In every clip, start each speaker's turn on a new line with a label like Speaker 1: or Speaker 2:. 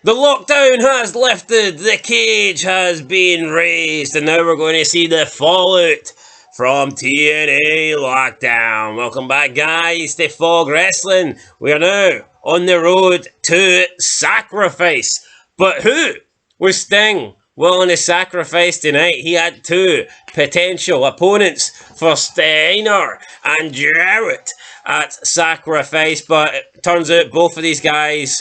Speaker 1: The lockdown has lifted, the cage has been raised, and now we're going to see the fallout from TNA Lockdown. Welcome back, guys, to Fog Wrestling. We are now on the road to Sacrifice. But who was Sting willing to sacrifice tonight? He had two potential opponents for Steiner and Jarrett at Sacrifice, but it turns out both of these guys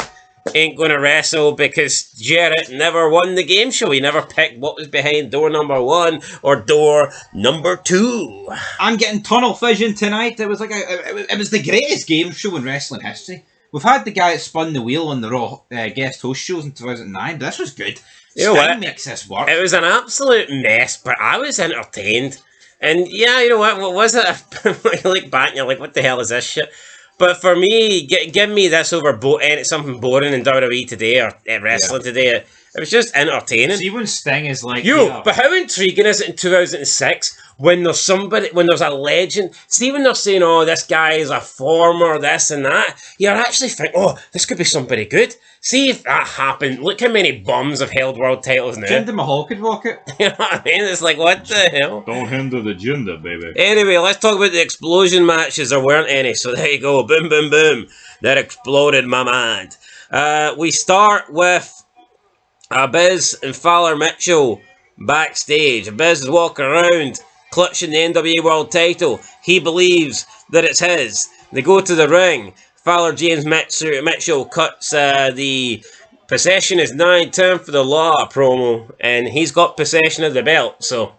Speaker 1: ain't going to wrestle because Jarrett never won the game show. He never picked what was behind door number 1 or door number 2.
Speaker 2: I'm getting tunnel vision tonight. It was like it was the greatest game show in wrestling history. We've had the guy that spun the wheel on the Raw guest host shows in 2009, but this was good.
Speaker 1: You know what?
Speaker 2: Makes this work.
Speaker 1: It was an absolute mess, but I was entertained. And yeah, you know what was it? You look back and you're like, what the hell is this shit? But for me, give me this over something boring in WWE today or wrestling today. It was just entertaining.
Speaker 2: See when Sting is like,
Speaker 1: but how intriguing is it in 2006 when there's a legend? See, when they're saying, oh, this guy is a former this and that, you're actually thinking, oh, this could be somebody good. See if that happened. Look how many bums have held world titles now.
Speaker 2: Jinder Mahal could walk it.
Speaker 1: You know what I mean? It's like, what the hell?
Speaker 3: Don't hinder the Jinder, baby.
Speaker 1: Anyway, let's talk about the explosion matches. There weren't any, so there you go. Boom, boom, boom. That exploded my mind. We start with Abyss and Fowler Mitchell backstage. Abyss is walking around clutching the NWA World title. He believes that it's his. They go to the ring. Fowler James Mitchell cuts the possession is 9-10 for the law promo, and he's got possession of the belt, so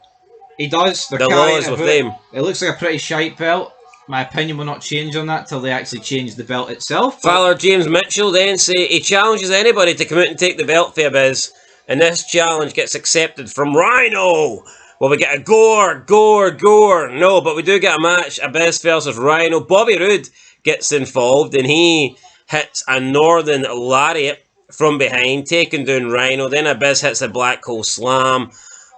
Speaker 2: he does.
Speaker 1: The law is with them.
Speaker 2: It looks like a pretty shite belt. My opinion will not change on that till they actually change the belt itself.
Speaker 1: Fowler James Mitchell then say he challenges anybody to come out and take the belt for Abyss, and this challenge gets accepted from Rhino. Well, we get a gore. No, but we do get a match. Abyss versus Rhino. Bobby Roode gets involved, and he hits a Northern Lariat from behind, taking down Rhino. Then Abyss hits a Black Hole Slam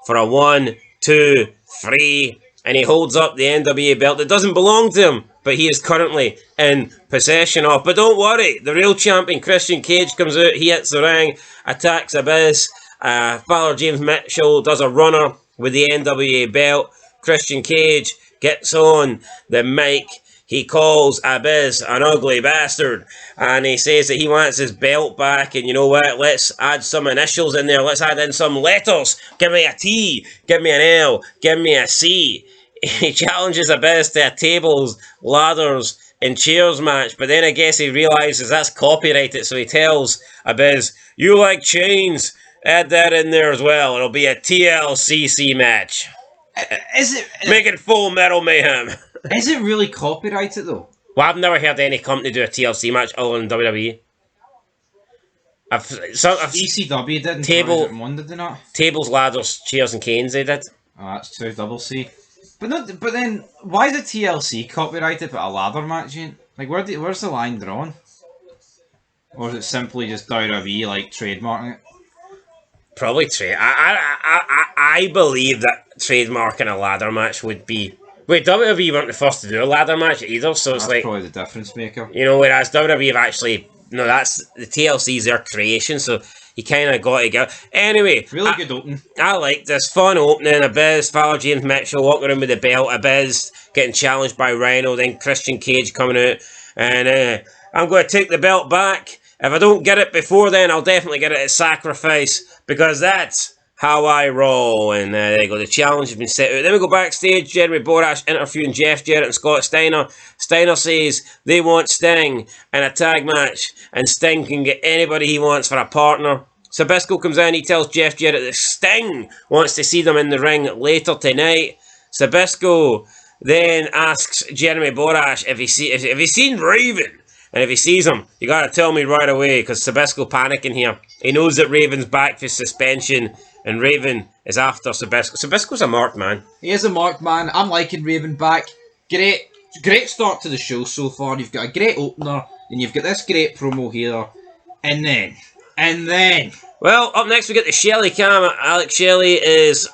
Speaker 1: for a 1, 2, 3, and he holds up the NWA belt that doesn't belong to him, but he is currently in possession of. But don't worry, the real champion, Christian Cage, comes out. He hits the ring, attacks Abyss. Fowler James Mitchell does a runner with the NWA belt. Christian Cage gets on the mic. He calls Abyss an ugly bastard, and he says that he wants his belt back, and you know what, let's add some initials in there, let's add in some letters, give me a T, give me an L, give me a C. He challenges Abyss to a tables, ladders, and chairs match, but then I guess he realises that's copyrighted, so he tells Abyss, you like chains, add that in there as well, it'll be a TLCC match.
Speaker 2: Is it?
Speaker 1: Make it Full Metal Mayhem.
Speaker 2: Is it really copyrighted though?
Speaker 1: Well, I've never heard any company do a TLC match other than WWE.
Speaker 2: ECW did in 2001, did they not?
Speaker 1: Tables, ladders, chairs, and canes. They did.
Speaker 2: Oh, that's true. Double C. But then why is the TLC copyrighted but a ladder match ain't? Like where's the line drawn? Or is it simply just WWE like trademarking it?
Speaker 1: Probably trade. I believe that trademarking a ladder match would be. Wait, WWE weren't the first to do a ladder match either, so it's
Speaker 2: that's probably the difference maker.
Speaker 1: You know, whereas WWE have actually, no, that's the TLC's their creation, so you kind of got to go. Anyway,
Speaker 2: really good opening.
Speaker 1: I like this fun opening. Abyss, Fowler James Mitchell walking around with the belt. Abyss getting challenged by Rhino. Then Christian Cage coming out, and I'm going to take the belt back. If I don't get it before then, I'll definitely get it at Sacrifice because that's how I roll. And there you go, the challenge has been set out. Then we go backstage, Jeremy Borash interviewing Jeff Jarrett and Scott Steiner. Steiner says they want Sting in a tag match, and Sting can get anybody he wants for a partner. Sabisco comes in, he tells Jeff Jarrett that Sting wants to see them in the ring later tonight. Sabisco then asks Jeremy Borash if he's seen Raven. And if he sees him, you gotta tell me right away, because Sabisco panicking here. He knows that Raven's back for suspension, and Raven is after Sabisco. Sabisco's a marked man.
Speaker 2: He is a marked man. I'm liking Raven back. Great start to the show so far. You've got a great opener, and you've got this great promo here. And then...
Speaker 1: Well, up next we get the Shelley cam. Alex Shelley is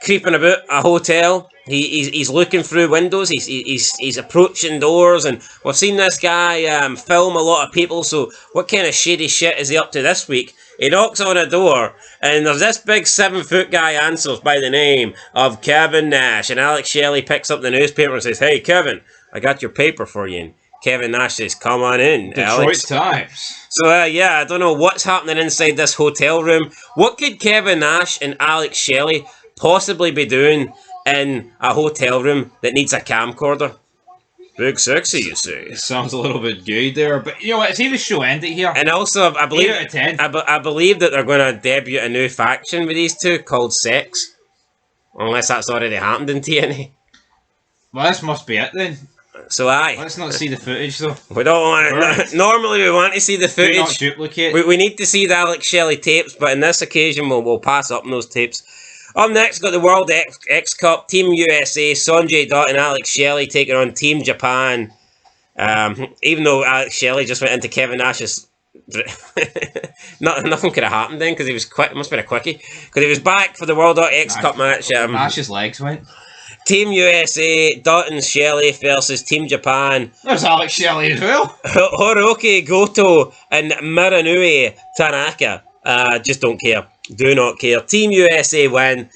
Speaker 1: creeping about a hotel. He's looking through windows. He's approaching doors, and we've seen this guy film a lot of people. So what kind of shady shit is he up to this week? He knocks on a door, and there's this big 7-foot guy answers by the name of Kevin Nash, and Alex Shelley picks up the newspaper and says, "Hey Kevin, I got your paper for you." And Kevin Nash says, "Come on in,
Speaker 2: Detroit
Speaker 1: Alex."
Speaker 2: Times.
Speaker 1: So yeah, I don't know what's happening inside this hotel room. What could Kevin Nash and Alex Shelley possibly be doing in a hotel room that needs a camcorder? Big sexy, you say.
Speaker 2: It sounds a little bit gay there, but you know what? See the show ended here.
Speaker 1: And also, I believe
Speaker 2: 8 out of 10.
Speaker 1: I believe that they're going to debut a new faction with these two called Sex, unless that's already happened in TNA.
Speaker 2: Well, this must be it then.
Speaker 1: So aye,
Speaker 2: Let's not see the footage though.
Speaker 1: we don't want.
Speaker 2: Right.
Speaker 1: Normally, we want to see the
Speaker 2: Do not
Speaker 1: footage.
Speaker 2: duplicate.
Speaker 1: We need to see the Alex Shelley tapes, but in this occasion, we'll pass up on those tapes. Up next, got the World X Cup, Team USA, Sonjay Dutt and Alex Shelley taking on Team Japan. Even though Alex Shelley just went into Kevin Nash's... nothing could have happened then, because he was quick. It must have been a quickie. Because he was back for the World X Cup match.
Speaker 2: Nash's legs went.
Speaker 1: Team USA, Dutt and Shelley versus Team Japan.
Speaker 2: There's Alex Shelley as well.
Speaker 1: Hiroki Goto and Miranui Tanaka. Just don't care. Do not care. Team USA win.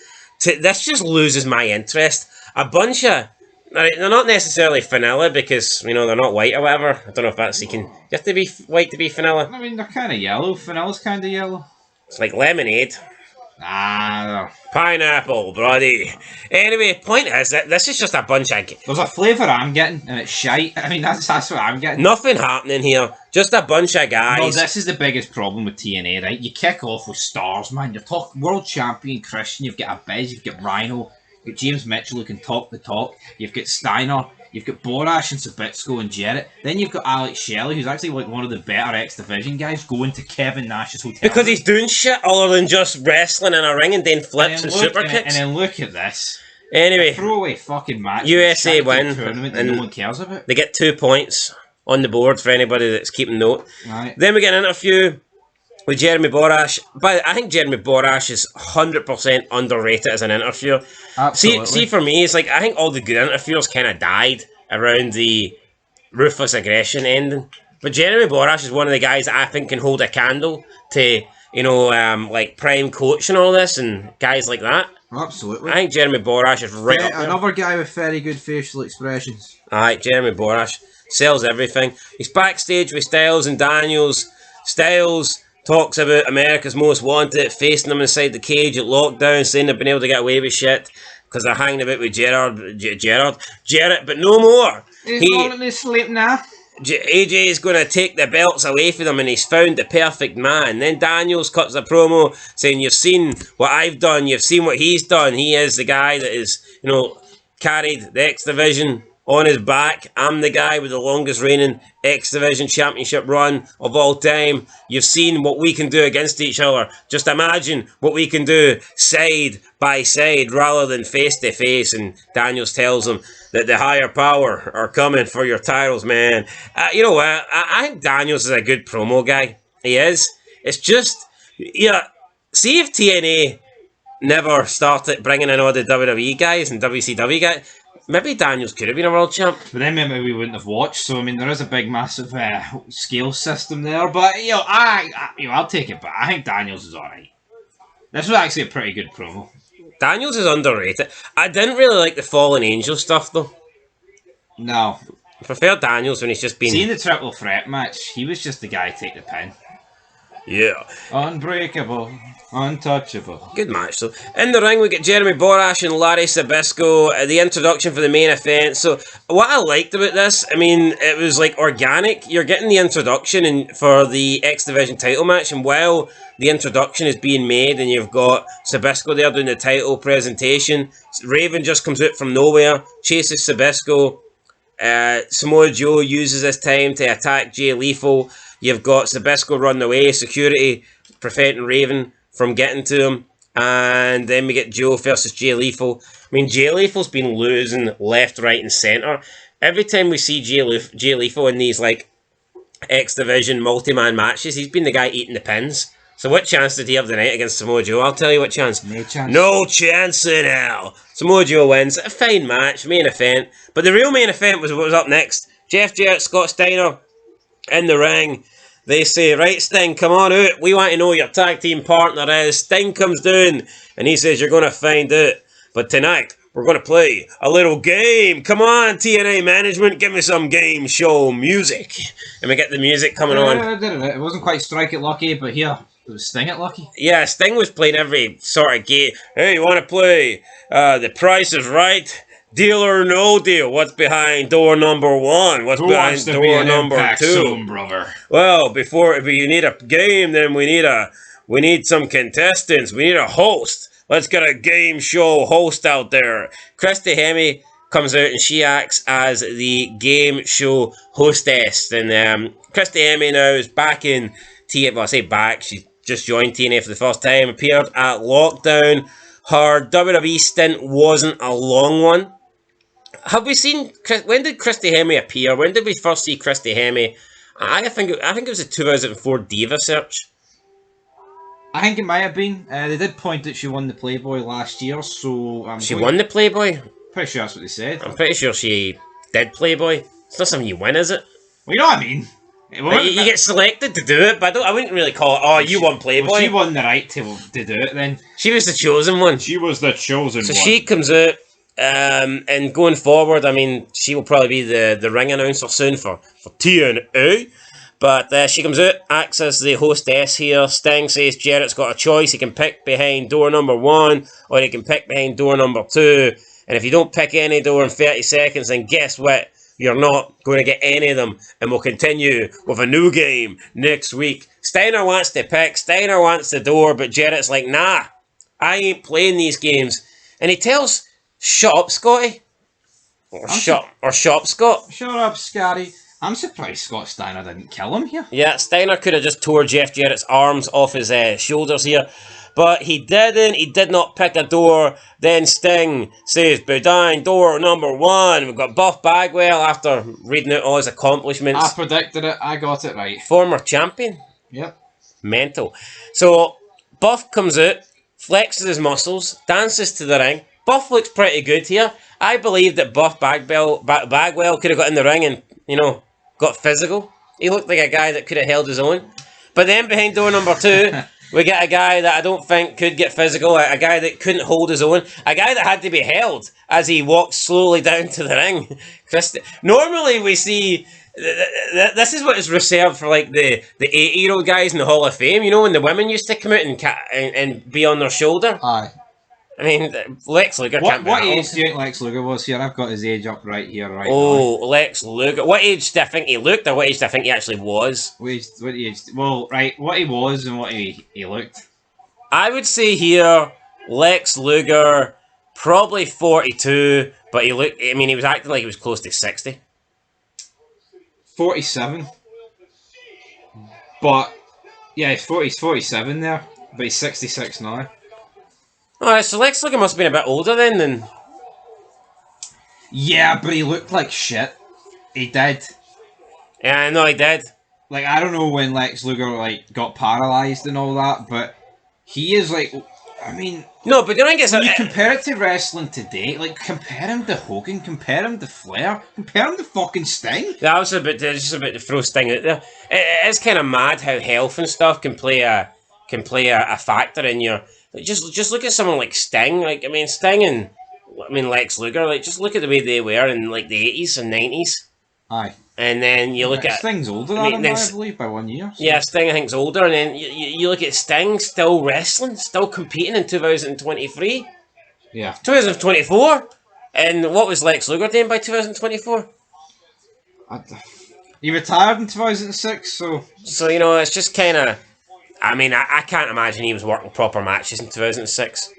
Speaker 1: This just loses my interest. A bunch of... They're not necessarily vanilla because, you know, they're not white or whatever. I don't know if that's... You have to be white to be vanilla.
Speaker 2: I mean, they're kind of yellow. Vanilla's kind of yellow.
Speaker 1: It's like lemonade.
Speaker 2: Ah,
Speaker 1: Pineapple, buddy. Anyway, point is that this is just a bunch of...
Speaker 2: there's a flavour I'm getting, and it's shite. I mean, that's what I'm getting.
Speaker 1: Nothing happening here. Just a bunch of guys.
Speaker 2: No, this is the biggest problem with TNA, right? You kick off with stars, man. You're talking world champion Christian. You've got a Biz. You've got Rhino. You've got James Mitchell who can talk the talk. You've got Steiner. You've got Borash and Sabitsko and Jarrett. Then you've got Alex Shelley, who's actually like one of the better X Division guys, going to Kevin Nash's hotel.
Speaker 1: Because he's doing shit other than just wrestling in a ring and then flips and super
Speaker 2: and
Speaker 1: kicks.
Speaker 2: then look at this.
Speaker 1: Anyway,
Speaker 2: Throwaway fucking match.
Speaker 1: USA
Speaker 2: in a
Speaker 1: win,
Speaker 2: tournament that
Speaker 1: and
Speaker 2: no one cares about.
Speaker 1: they get 2 points on the board for anybody that's keeping note.
Speaker 2: Right.
Speaker 1: Then we get an interview with Jeremy Borash. But I think Jeremy Borash is 100% underrated as an interviewer.
Speaker 2: Absolutely.
Speaker 1: See, for me, it's like I think all the good interviewers kind of died around the Ruthless Aggression ending. But Jeremy Borash is one of the guys that I think can hold a candle to, you know, like Prime Coach and all this, and guys like that.
Speaker 2: Absolutely.
Speaker 1: I think Jeremy Borash is right up there.
Speaker 2: Another guy with very good facial expressions.
Speaker 1: Alright, Jeremy Borash sells everything. He's backstage with Styles and Daniels. Styles talks about America's Most Wanted, facing them inside the cage at lockdown, saying they've been able to get away with shit because they're hanging about with Jarrett, but no more.
Speaker 2: He's falling asleep now.
Speaker 1: AJ is going to take the belts away from them, and he's found the perfect man. Then Daniels cuts a promo saying, "You've seen what I've done, you've seen what he's done. He is the guy that is, you know, carried the X Division on his back. I'm the guy with the longest reigning X Division championship run of all time. You've seen what we can do against each other. Just imagine what we can do side by side rather than face to face." And Daniels tells him that the higher power are coming for your titles, man. You know what? I think Daniels is a good promo guy. He is. It's just, yeah. See if TNA never started bringing in all the WWE guys and WCW guys. Maybe Daniels could have been a world champ.
Speaker 2: But then maybe we wouldn't have watched. So I mean, there is a big, massive scale system there. But you know, I'll take it. But I think Daniels is alright. This was actually a pretty good promo.
Speaker 1: Daniels is underrated. I didn't really like the Fallen Angel stuff though.
Speaker 2: No.
Speaker 1: I prefer Daniels when he's just been...
Speaker 2: Seeing the triple threat match, he was just the guy to take the pin.
Speaker 1: Yeah.
Speaker 2: Unbreakable. Untouchable.
Speaker 1: Good match though. In the ring we get Jeremy Borash and Larry Sabisco, the introduction for the main event. So what I liked about this, I mean, it was like organic. You're getting the introduction for the X Division title match, and while the introduction is being made and you've got Sabisco there doing the title presentation, Raven just comes out from nowhere, chases Sabisco. Samoa Joe uses this time to attack Jay Lethal. You've got Sabisco running away, security preventing Raven from getting to him, and then we get Joe versus Jay Lethal. I mean, Jay Lethal's been losing left, right, and centre. Every time we see Jay Lethal in these like X Division multi-man matches, he's been the guy eating the pins. So what chance did he have tonight against Samoa Joe? I'll tell you what chance.
Speaker 2: No chance.
Speaker 1: No chance in hell. Samoa Joe wins. A fine match, main event. But the real main event was what was up next. Jeff Jarrett, Scott Steiner in the ring. They say, right, Sting, come on out. We want to know who your tag team partner is. Sting comes down and he says, you're going to find out. But tonight, we're going to play a little game. Come on, TNA management, give me some game show music. And we get the music coming on.
Speaker 2: It wasn't quite Strike It Lucky, but here, it was Sting It Lucky.
Speaker 1: Yeah, Sting was playing every sort of game. Hey, you want to play The Price is Right? Deal or no deal? What's behind door number 1? What's behind door number 2?
Speaker 2: Soon, brother?
Speaker 1: Well, if you need a game, then we need some contestants. We need a host. Let's get a game show host out there. Christy Hemme comes out and she acts as the game show hostess. And Christy Hemme now is back in TNA. Well, I say back. She just joined TNA for the first time. Appeared at Lockdown. Her WWE stint wasn't a long one. Have we seen... When did Christy Hemme appear? When did we first see Christy Hemme? I think it was a 2004 Diva search.
Speaker 2: I think it might have been. They did point that she won the Playboy last year, so...
Speaker 1: She won the Playboy?
Speaker 2: Pretty sure that's what they said.
Speaker 1: I'm pretty sure she did Playboy. It's not something you win, is it?
Speaker 2: Well, you know what I mean?
Speaker 1: You get selected to do it, but I wouldn't really call it, you won Playboy.
Speaker 2: Well, she won the right to do it then.
Speaker 1: She was the chosen one.
Speaker 3: She was the chosen one.
Speaker 1: So she comes out, and going forward, I mean, she will probably be the ring announcer soon for TNA. But she comes out, acts as the hostess here. Sting says Jarrett's got a choice. He can pick behind door number 1, or he can pick behind door number 2. And if you don't pick any door in 30 seconds, then guess what? You're not going to get any of them. And we'll continue with a new game next week. Steiner wants to pick. Steiner wants the door, but Jarrett's like, nah, I ain't playing these games. And he tells, shut up, Scotty. Or shut up, Scott.
Speaker 2: Shut up, Scotty. I'm surprised Scott Steiner didn't kill him here.
Speaker 1: Yeah, Steiner could have just tore Jeff Jarrett's arms off his shoulders here. But he didn't. He did not pick a door. Then Sting says, behind door number 1. We've got Buff Bagwell after reading out all his accomplishments.
Speaker 2: I predicted it. I got it right.
Speaker 1: Former champion.
Speaker 2: Yep.
Speaker 1: Mental. So, Buff comes out, flexes his muscles, dances to the ring. Buff looks pretty good here. I believe that Buff Bagwell could have got in the ring and, got physical. He looked like a guy that could have held his own. But then behind door number 2, we get a guy that I don't think could get physical, a guy that couldn't hold his own, a guy that had to be held as he walked slowly down to the ring. Normally we see... This is what is reserved for like the 80-year-old guys in the Hall of Fame, when the women used to come out and be on their shoulder.
Speaker 2: Aye.
Speaker 1: I mean, Lex Luger can't be
Speaker 2: What
Speaker 1: that
Speaker 2: age
Speaker 1: old.
Speaker 2: do you think Lex Luger was here? I've got his age up right here, right
Speaker 1: now. Lex Luger. What age do I think he looked, or what age do I think he actually was?
Speaker 2: What age? Well, right, what he was and what he looked.
Speaker 1: I would say here, Lex Luger, probably 42, but he looked, he was acting like he was close to 60.
Speaker 2: 47. But, yeah, he's 47 there, but he's 66 now.
Speaker 1: Alright, so Lex Luger must have been a bit older then than...
Speaker 2: Yeah, but he looked like shit. He did.
Speaker 1: Yeah, I know he did.
Speaker 2: Like, I don't know when Lex Luger, got paralysed and all that, but he is,
Speaker 1: No, but the thing is...
Speaker 2: When you compare it to wrestling today, compare him to Hogan, compare him to Flair, compare him to fucking Sting.
Speaker 1: Yeah, I was just about to throw Sting out there. It's kind of mad how health and stuff can play a factor in your... Just look at someone like Sting. Sting and Lex Luger. Just look at the way they were in the 80s and 90s.
Speaker 2: Aye.
Speaker 1: And then you look at
Speaker 2: Sting's older than him, I believe, by 1 year. So.
Speaker 1: Yeah, Sting I think's older, and then you look at Sting still wrestling, still competing in 2023.
Speaker 2: Yeah.
Speaker 1: 2024. And what was Lex Luger doing by 2024?
Speaker 2: He retired in 2006, so...
Speaker 1: So, it's just kind of... I can't imagine he was working proper matches in 2006.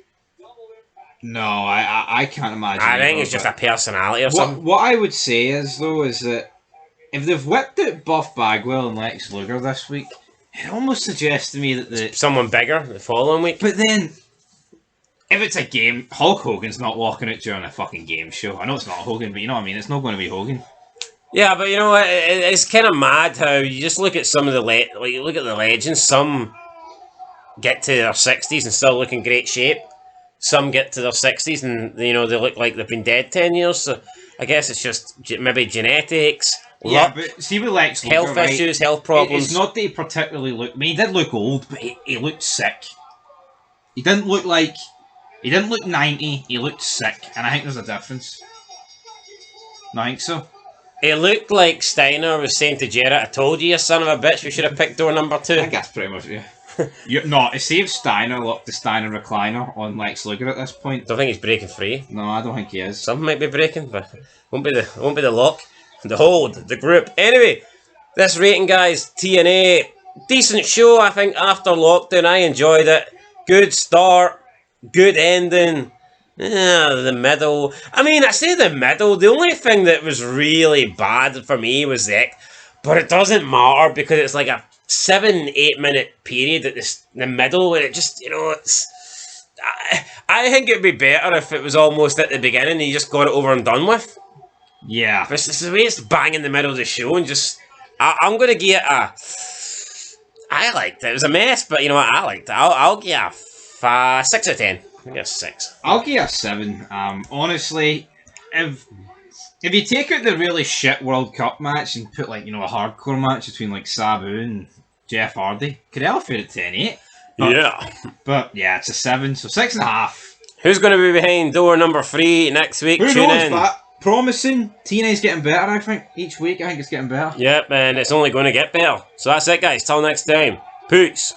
Speaker 2: No, I can't imagine.
Speaker 1: I think it's just a personality or something.
Speaker 2: What I would say is, though, is that if they've whipped out Buff Bagwell and Lex Luger this week, it almost suggests to me that
Speaker 1: someone bigger the following week.
Speaker 2: But then, if it's a game, Hulk Hogan's not walking out during a fucking game show. I know it's not Hogan, but you know what I mean? It's not going to be Hogan.
Speaker 1: Yeah, but it's kind of mad how you just look at some of the look at the legends. Some get to their 60s and still look in great shape. Some get to their 60s and they look like they've been dead 10 years. So I guess it's just maybe genetics,
Speaker 2: Yeah,
Speaker 1: luck,
Speaker 2: but see with Lex Luger,
Speaker 1: health
Speaker 2: right,
Speaker 1: issues, health problems.
Speaker 2: It's not that he particularly looked. I mean, he did look old, but he looked sick. He didn't look 90. He looked sick, and I think there's a difference. No, I think so.
Speaker 1: It looked like Steiner was saying to Jarrett, "I told you, you son of a bitch, we should have picked door number 2.
Speaker 2: I think that's pretty much it. No, to save Steiner, look, the Steiner recliner on Lex Luger at this point.
Speaker 1: Don't think he's breaking free.
Speaker 2: No, I don't think he is.
Speaker 1: Something might be breaking, but won't be the lock, the hold, the grip. Anyway, this rating, guys, TNA, decent show. I think after lockdown, I enjoyed it. Good start, good ending. The middle. I mean, I say the middle. The only thing that was really bad for me was but it doesn't matter because it's like a 7-8 minute period at the middle, and it just it's. I think it'd be better if it was almost at the beginning and you just got it over and done with.
Speaker 2: Yeah.
Speaker 1: But it's the way it's bang in the middle of the show and just. I'm gonna give it a. I liked it. It was a mess, but you know what? I liked it. I'll give it a 6 out of 10. I think it's 6.
Speaker 2: I'll give it a 7. Honestly, if you take out the really shit World Cup match and put a hardcore match between Sabu and Jeff Hardy, could elevate it to an 8. But yeah, it's a 7, so 6.5.
Speaker 1: Who's going to be behind door number 3 next week?
Speaker 2: Who
Speaker 1: Tune
Speaker 2: knows,
Speaker 1: in.
Speaker 2: but promising. TNA's getting better, I think. Each week, I think it's getting better.
Speaker 1: Yep, and it's only going to get better. So that's it, guys. Till next time. Peace.